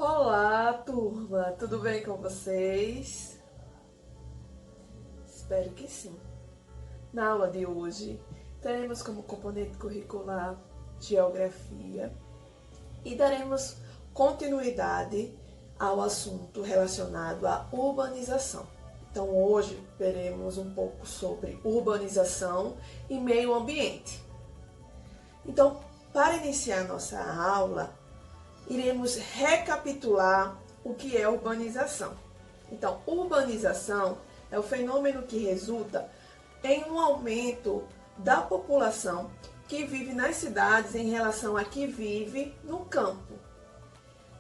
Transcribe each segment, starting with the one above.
Olá, turma! Tudo bem com vocês? Espero que sim. Na aula de hoje, teremos como componente curricular Geografia e daremos continuidade ao assunto relacionado à urbanização. Então, hoje veremos um pouco sobre urbanização e meio ambiente. Então, para iniciar nossa aula, iremos recapitular o que é urbanização. Então, urbanização é o fenômeno que resulta em um aumento da população que vive nas cidades em relação a que vive no campo.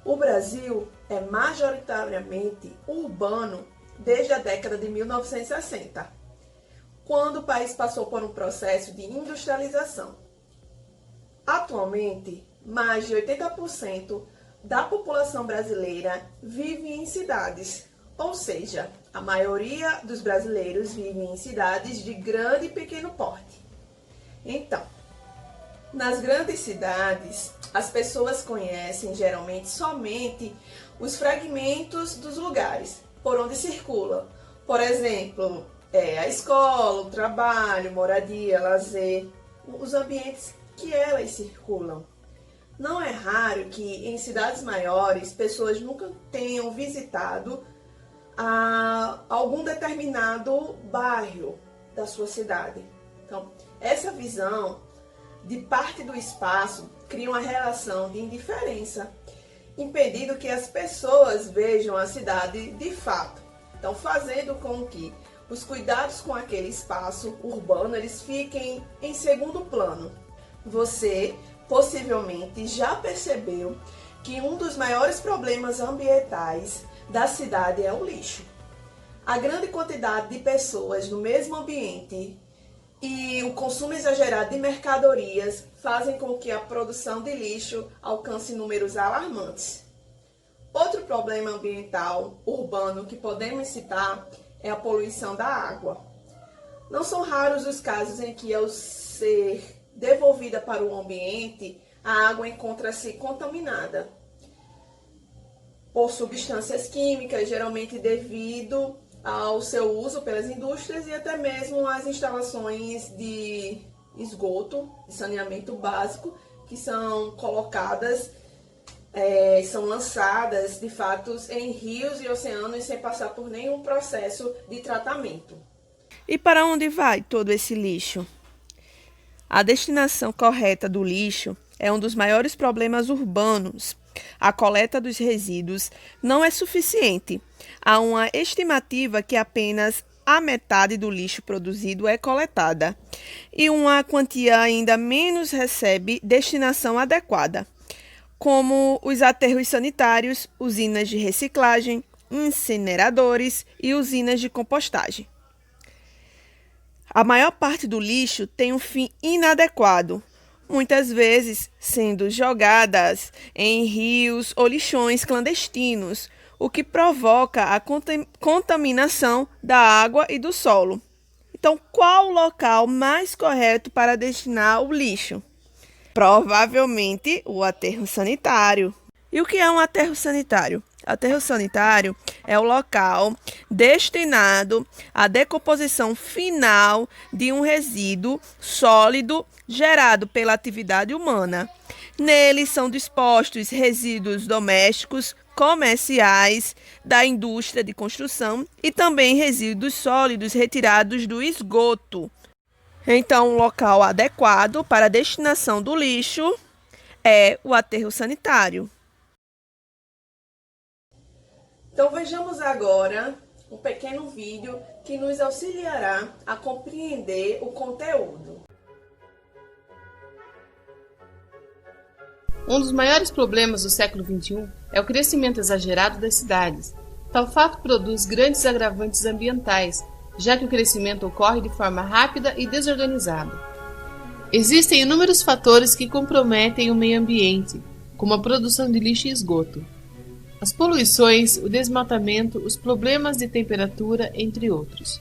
O Brasil é majoritariamente urbano desde a década de 1960, quando o país passou por um processo de industrialização. Atualmente, mais de 80% da população brasileira vive em cidades, ou seja, a maioria dos brasileiros vive em cidades de grande e pequeno porte. Então, nas grandes cidades, as pessoas conhecem geralmente somente os fragmentos dos lugares por onde circulam. Por exemplo, a escola, o trabalho, moradia, lazer, os ambientes que elas circulam. Não é raro que em cidades maiores pessoas nunca tenham visitado algum determinado bairro da sua cidade. Então, essa visão de parte do espaço cria uma relação de indiferença, impedindo que as pessoas vejam a cidade de fato. Então, fazendo com que os cuidados com aquele espaço urbano eles fiquem em segundo plano. Você possivelmente já percebeu que um dos maiores problemas ambientais da cidade é o lixo. A grande quantidade de pessoas no mesmo ambiente e o consumo exagerado de mercadorias fazem com que a produção de lixo alcance números alarmantes. Outro problema ambiental urbano que podemos citar é a poluição da água. Não são raros os casos em que, ao ser devolvida para o ambiente, a água encontra-se contaminada por substâncias químicas, geralmente devido ao seu uso pelas indústrias e até mesmo as instalações de esgoto, de saneamento básico, que são colocadas, são lançadas de fato em rios e oceanos sem passar por nenhum processo de tratamento. E para onde vai todo esse lixo? A destinação correta do lixo é um dos maiores problemas urbanos. A coleta dos resíduos não é suficiente. Há uma estimativa que apenas a metade do lixo produzido é coletada e uma quantia ainda menos recebe destinação adequada, como os aterros sanitários, usinas de reciclagem, incineradores e usinas de compostagem. A maior parte do lixo tem um fim inadequado, muitas vezes sendo jogadas em rios ou lixões clandestinos, o que provoca a contaminação da água e do solo. Então, qual o local mais correto para destinar o lixo? Provavelmente o aterro sanitário. E o que é um aterro sanitário? Aterro sanitário é o local destinado à decomposição final de um resíduo sólido gerado pela atividade humana. Nele são dispostos resíduos domésticos, comerciais, da indústria de construção e também resíduos sólidos retirados do esgoto. Então, o local adequado para a destinação do lixo é o aterro sanitário. Então vejamos agora um pequeno vídeo que nos auxiliará a compreender o conteúdo. Um dos maiores problemas do século XXI é o crescimento exagerado das cidades. Tal fato produz grandes agravantes ambientais, já que o crescimento ocorre de forma rápida e desorganizada. Existem inúmeros fatores que comprometem o meio ambiente, como a produção de lixo e esgoto, as poluições, o desmatamento, os problemas de temperatura, entre outros.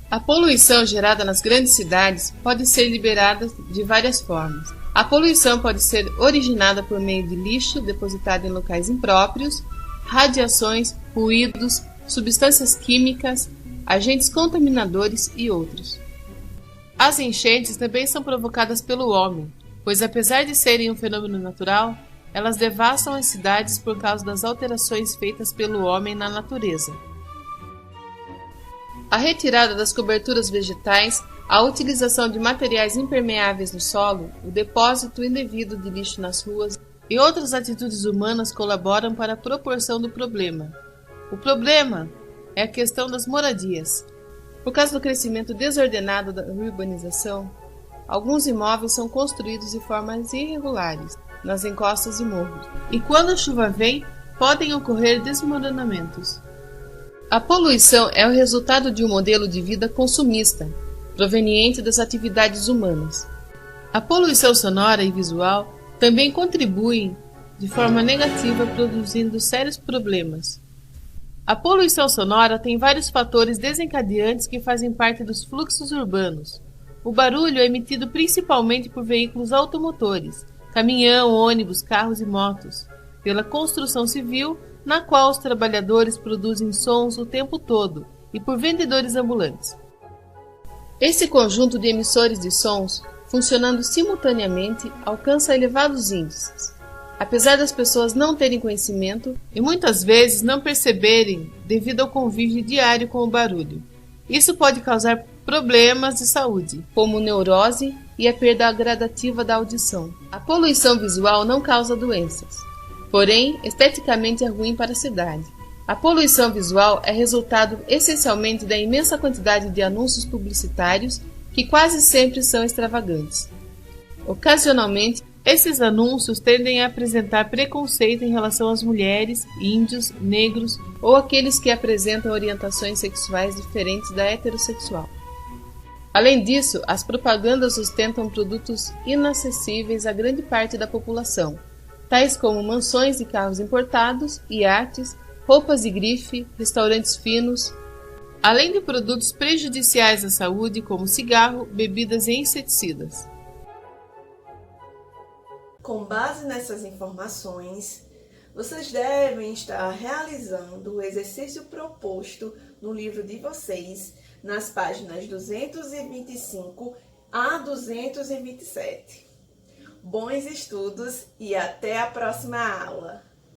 A poluição gerada nas grandes cidades pode ser liberada de várias formas. A poluição pode ser originada por meio de lixo depositado em locais impróprios, radiações, ruídos, substâncias químicas, agentes contaminadores e outros. As enchentes também são provocadas pelo homem, pois apesar de serem um fenômeno natural, elas devastam as cidades por causa das alterações feitas pelo homem na natureza. A retirada das coberturas vegetais, a utilização de materiais impermeáveis no solo, o depósito indevido de lixo nas ruas e outras atitudes humanas colaboram para a proporção do problema. O problema é a questão das moradias. Por causa do crescimento desordenado da urbanização, alguns imóveis são construídos de formas irregulares nas encostas de morros, e quando a chuva vem, podem ocorrer desmoronamentos. A poluição é o resultado de um modelo de vida consumista, proveniente das atividades humanas. A poluição sonora e visual também contribuem de forma negativa, produzindo sérios problemas. A poluição sonora tem vários fatores desencadeantes que fazem parte dos fluxos urbanos. O barulho é emitido principalmente por veículos automotores, caminhão, ônibus, carros e motos, pela construção civil, na qual os trabalhadores produzem sons o tempo todo, e por vendedores ambulantes. Esse conjunto de emissores de sons, funcionando simultaneamente, alcança elevados índices. Apesar das pessoas não terem conhecimento e muitas vezes não perceberem devido ao convívio diário com o barulho, isso pode causar problemas de saúde, como neurose e a perda gradativa da audição. A poluição visual não causa doenças, porém, esteticamente é ruim para a cidade. A poluição visual é resultado essencialmente da imensa quantidade de anúncios publicitários que quase sempre são extravagantes. Ocasionalmente, esses anúncios tendem a apresentar preconceito em relação às mulheres, índios, negros ou aqueles que apresentam orientações sexuais diferentes da heterossexual. Além disso, as propagandas ostentam produtos inacessíveis a grande parte da população, tais como mansões e carros importados, iates, roupas de grife, restaurantes finos, além de produtos prejudiciais à saúde como cigarro, bebidas e inseticidas. Com base nessas informações, vocês devem estar realizando o exercício proposto no livro de vocês, nas páginas 225 a 227. Bons estudos e até a próxima aula!